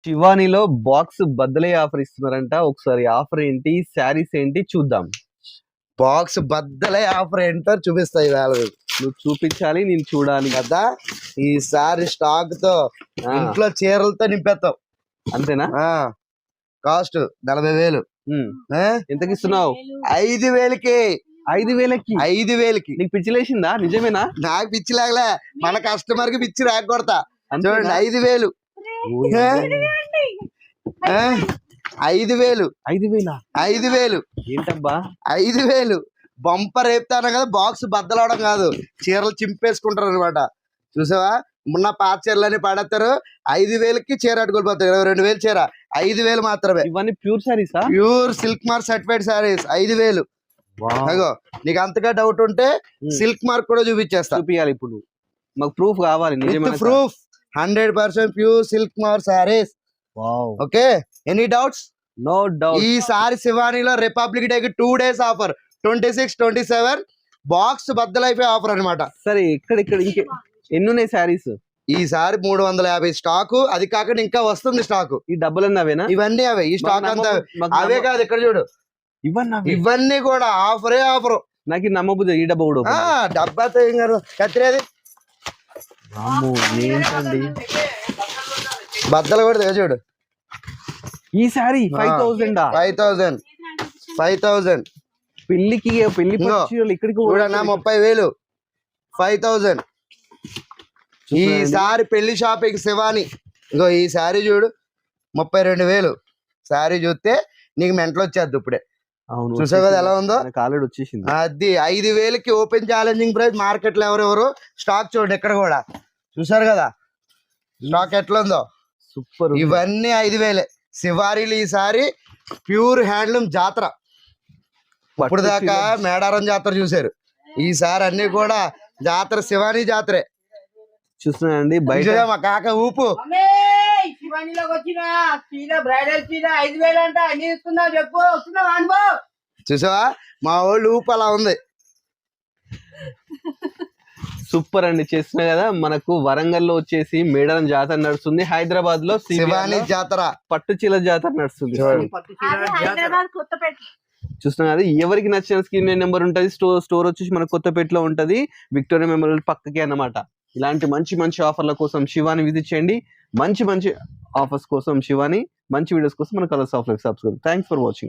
శివానీలో box బద్దలే offer ఇస్తున్నారంట. ఒకసారి offer ఏంటి, శారీస్ ఏంటి చూద్దాం. బాక్స్ బద్దలే ఆఫర్ ఏంటో చూపిస్తాయి ఇవాళ. నువ్వు చూపించాలి, నేను చూడాలి కదా. ఈసారి స్టాక్ తో ఇంట్లో చీరలతో నింపేస్తాం. అంతేనా? కాస్ట్ 40,000. ఎంతకి ఇస్తున్నావు? 5,000కి. 5,000కి? 5,000కి. నీకు పిచ్చి లేచిందా? నిజమేనా? నాకు పిచ్చి లేకలే, మన కస్టమర్ కి పిచ్చి రాకొడతా. చూడండి 5,000. 5,000. 5,000 ఏంటబ్బా 5,000 బంపర్ రేపుతాను కదా. బాక్స్ బద్దలవడం కాదు, చీరలు చింపేసుకుంటారు అనమాట. చూసావా, మొన్న పాత చీరలని పడతారు. 5,000కి చీర అట్టుకోలిపోతారు. 22,000 చీర 5,000 మాత్రమే. ఇవన్నీ ప్యూర్ సారీసా? Pure silk mark certified saris 5,000. అగో నీకు అంతగా డౌట్ ఉంటే సిల్క్ మార్క్ కూడా చూపించేస్తా. చూపించాలి ఇప్పుడు, మాకు ప్రూఫ్ కావాలి. Proof 100% pure silk mark sarees. Okay, any doubts? No doubt. ఈసారి శివానీలో రిపబ్లిక్ డే కి 2 days ఆఫర్. 26, 27 బాక్స్ బద్దలైపోయి ఆఫర్ అనమాట. సరే, ఇక్కడ ఇంకే ఎన్ని ఉన్నాయి శారీస్? ఈసారి 350 స్టాక్. అది కాకుండా ఇంకా వస్తుంది స్టాక్. ఈ డబ్బులన్నీ అవేనా? ఇవన్నీ అవే. ఈ స్టాక్ అంతా అవే కాదు, ఇక్కడ చూడు ఇవన్నీ కూడా ఆఫరే ఆఫర్. నాకు నమ్మబుద్ధి. ఈ డబ్బా కూడా డబ్బాతో కత్తిరేది ఏంటండి, బద్దలు కూడా చూడు. ఈ సారీ 5,000. 5,000 పెళ్లికి ఇక్కడికి 30,000. 5,000. ఈసారి పెళ్లి షాపింగ్ శివాని. ఇంకో ఈ సారీ చూడు 32,000. సారీ చూస్తే నీకు మెంటలు వచ్చేద్ది ఇప్పుడే. చూసావు కదా ఎలా ఉందో. ఆల్రెడీ వచ్చేసింది. అది 5,000కి ఓపెన్ ఛాలెంజింగ్ ప్రైస్. మార్కెట్ లో ఎవరెవరు స్టాక్ చూడండి ఇక్కడ కూడా. చూసారు కదా స్టాక్ ఎట్లా ఉందో. సూపర్. ఇవన్నీ 5,000. శివారీలు ఈసారి ప్యూర్ హ్యాండ్లూమ్ జాతర. ఇప్పుడు దాకా మేడారం జాతర చూసారు, ఈసారి అన్ని కూడా జాతర. శివానీ జాతరే చూస్తున్నాయండి బయట. మా కాక ఊపు చూసావా, మా వాళ్ళు ఊపు అలా ఉంది. సూపర్ అండి. చేస్తున్నా కదా, మనకు వరంగల్ లో వచ్చేసి మేడారం జాతర నడుస్తుంది. హైదరాబాద్ లో శివానీ జాతర, పట్టుచీల జాతర నడుస్తుంది. చూస్తున్నా కదా, ఎవరికి నచ్చిన స్క్రీన్ నెంబర్ ఉంటుంది. స్టోర్ వచ్చేసి మన కొత్తపేటలో ఉంటది, విక్టోరియా మెమోరియల్ పక్కకే అన్నమాట. ఇలాంటి మంచి ఆఫర్ల కోసం శివాని విజిట్ చేయండి. మంచి ఆఫర్స్ కోసం శివాని, మంచి వీడియోస్ కోసం మన colours of life subscribe. Thanks for watching.